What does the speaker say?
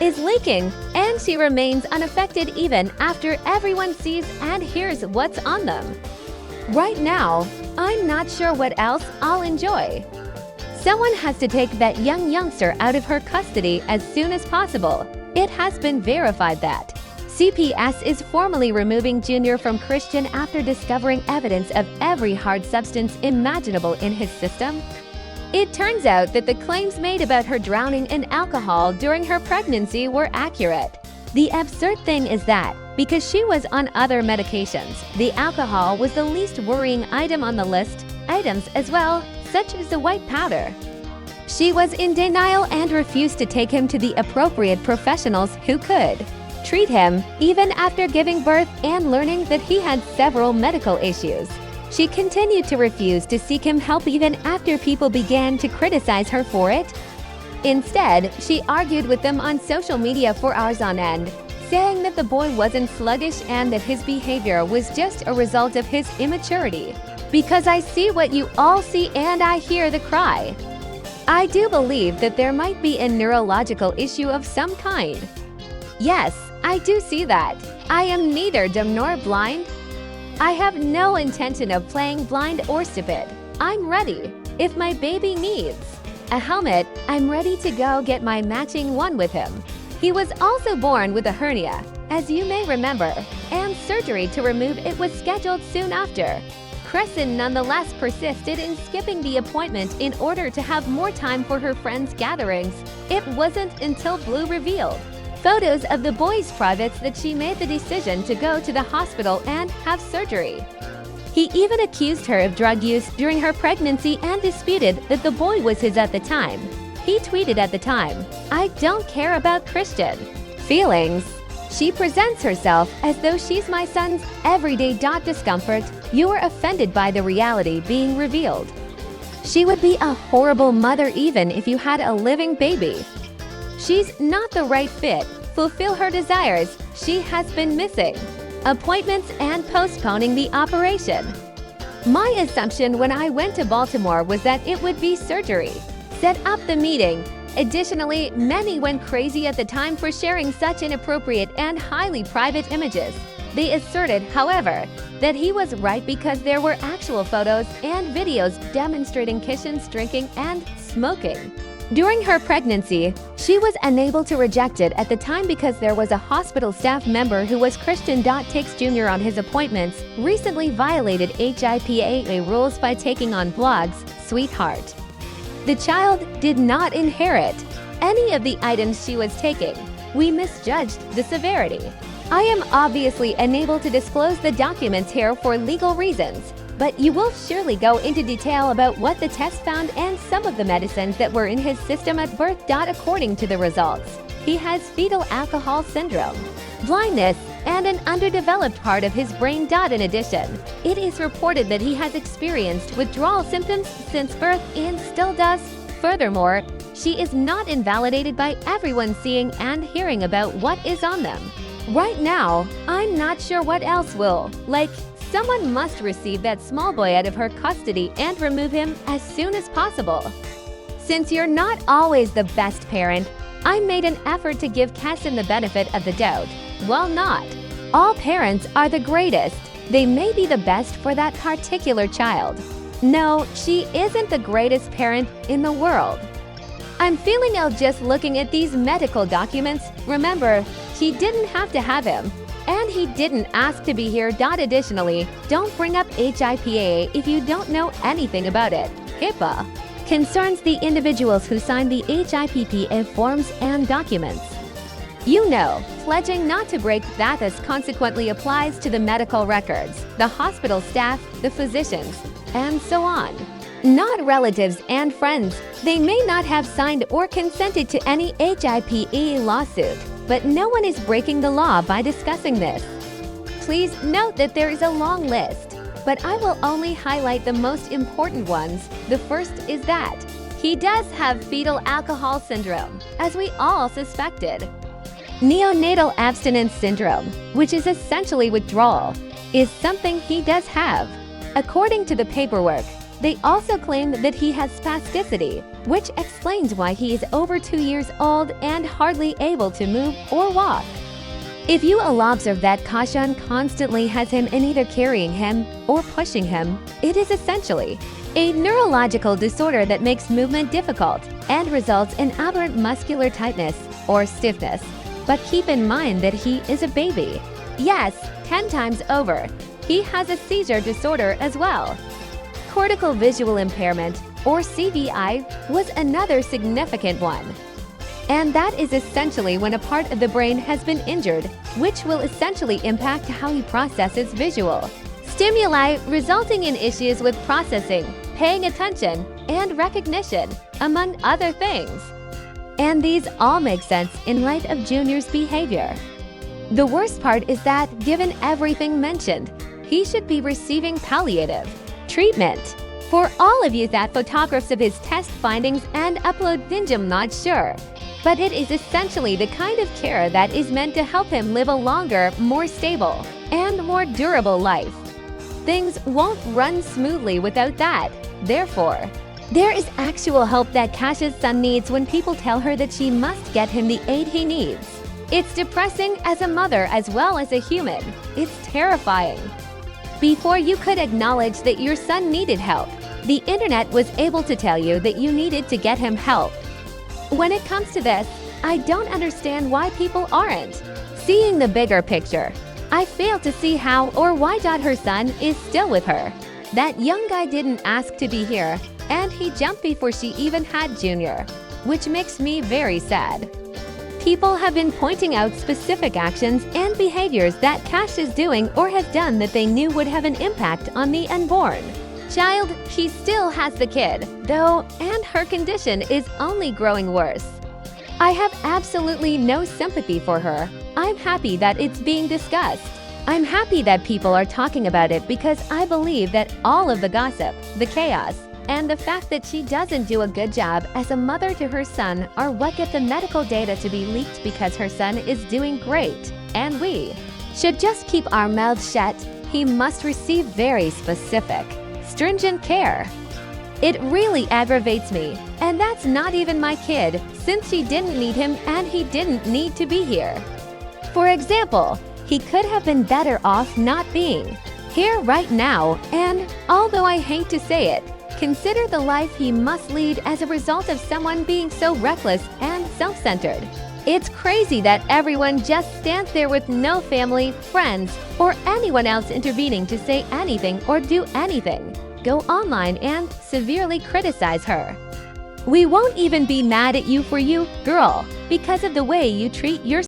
is leaking, and she remains unaffected even after everyone sees and hears what's on them. Right now, I'm not sure what else I'll enjoy. Someone has to take that youngster out of her custody as soon as possible. It has been verified that CPS is formally removing Junior from Chrisean after discovering evidence of every hard substance imaginable in his system. It turns out that the claims made about her drowning in alcohol during her pregnancy were accurate. The absurd thing is that, because she was on other medications, the alcohol was the least worrying item on the list, items as well, such as the white powder. She was in denial and refused to take him to the appropriate professionals who could treat him, even after giving birth and learning that he had several medical issues. She continued to refuse to seek him help even after people began to criticize her for it. Instead, she argued with them on social media for hours on end, saying that the boy wasn't sluggish and that his behavior was just a result of his immaturity. Because I see what you all see and I hear the cry. I do believe that there might be a neurological issue of some kind. Yes, I do see that. I am neither dumb nor blind. I have no intention of playing blind or stupid. I'm ready. If my baby needs a helmet, I'm ready to go get my matching one with him. He was also born with a hernia, as you may remember, and surgery to remove it was scheduled soon after. Chrisean nonetheless persisted in skipping the appointment in order to have more time for her friends' gatherings. It wasn't until Blue revealed photos of the boy's privates that she made the decision to go to the hospital and have surgery. He even accused her of drug use during her pregnancy and disputed that the boy was his at the time. He tweeted at the time, "I don't care about Chrisean feelings." She presents herself as though she's my son's everyday discomfort. You are offended by the reality being revealed. She would be a horrible mother even if you had a living baby. She's not the right fit. Fulfill her desires. She has been missing appointments and postponing the operation. My assumption when I went to Baltimore was that it would be surgery. Set up the meeting. Additionally, many went crazy at the time for sharing such inappropriate and highly private images. They asserted, however, that he was right because there were actual photos and videos demonstrating Chrisean's drinking and smoking. During her pregnancy, she was unable to reject it at the time because there was a hospital staff member who was Chrisean. Takes Junior on his appointments, recently violated HIPAA rules by taking on blogs, sweetheart. The child did not inherit any of the items she was taking. We misjudged the severity. I am obviously unable to disclose the documents here for legal reasons, but you will surely go into detail about what the test found and some of the medicines that were in his system at birth. According to the results, he has fetal alcohol syndrome, blindness, and an underdeveloped part of his brain. In addition, it is reported that he has experienced withdrawal symptoms since birth and still does. Furthermore, she is not invalidated by everyone seeing and hearing about what is on them. Right now, I'm not sure what else will. Someone must receive that small boy out of her custody and remove him as soon as possible. Since you're not always the best parent, I made an effort to give Chrisean the benefit of the doubt. Well, not all parents are the greatest. They may be the best for that particular child. No, she isn't the greatest parent in the world. I'm feeling ill just looking at these medical documents. Remember, she didn't have to have him. And he didn't ask to be here. Additionally, don't bring up HIPAA if you don't know anything about it. HIPAA concerns the individuals who sign the HIPAA forms and documents. You know, pledging not to break that as consequently applies to the medical records, the hospital staff, the physicians, and so on. Not relatives and friends. They may not have signed or consented to any HIPAA lawsuit, but no one is breaking the law by discussing this. Please note that there is a long list, but I will only highlight the most important ones. The first is that he does have fetal alcohol syndrome, as we all suspected. Neonatal abstinence syndrome, which is essentially withdrawal, is something he does have. According to the paperwork, they also claim that he has spasticity, which explains why he is over 2 years old and hardly able to move or walk. If you will observe that Chrisean constantly has him in either carrying him or pushing him, it is essentially a neurological disorder that makes movement difficult and results in aberrant muscular tightness or stiffness. But keep in mind that he is a baby. Yes, 10 times over. He has a seizure disorder as well. Cortical visual impairment, or CVI, was another significant one. And that is essentially when a part of the brain has been injured, which will essentially impact how he processes visual stimuli, resulting in issues with processing, paying attention, and recognition, among other things. And these all make sense in light of Junior's behavior. The worst part is that, given everything mentioned, he should be receiving palliative treatment. For all of you that photographs of his test findings and upload things, I'm not sure. But it is essentially the kind of care that is meant to help him live a longer, more stable, and more durable life. Things won't run smoothly without that. Therefore, there is actual help that Kash's son needs when people tell her that she must get him the aid he needs. It's depressing as a mother as well as a human. It's terrifying. Before you could acknowledge that your son needed help, the internet was able to tell you that you needed to get him help. When it comes to this, I don't understand why people aren't seeing the bigger picture. I fail to see how or why her son is still with her. That young guy didn't ask to be here, and he jumped before she even had Junior, which makes me very sad. People have been pointing out specific actions and behaviors that Cash is doing or has done that they knew would have an impact on the unborn child. He still has the kid, though, and her condition is only growing worse. I have absolutely no sympathy for her. I'm happy that it's being discussed. I'm happy that people are talking about it because I believe that all of the gossip, the chaos, and the fact that she doesn't do a good job as a mother to her son are what get the medical data to be leaked because her son is doing great. And we should just keep our mouths shut. He must receive very specific, stringent care. It really aggravates me, and that's not even my kid, since she didn't need him and he didn't need to be here. For example, he could have been better off not being here right now, and although I hate to say it, consider the life he must lead as a result of someone being so reckless and self-centered. It's crazy that everyone just stands there with no family, friends, or anyone else intervening to say anything or do anything. Go online and severely criticize her. We won't even be mad at you for you, girl, because of the way you treat your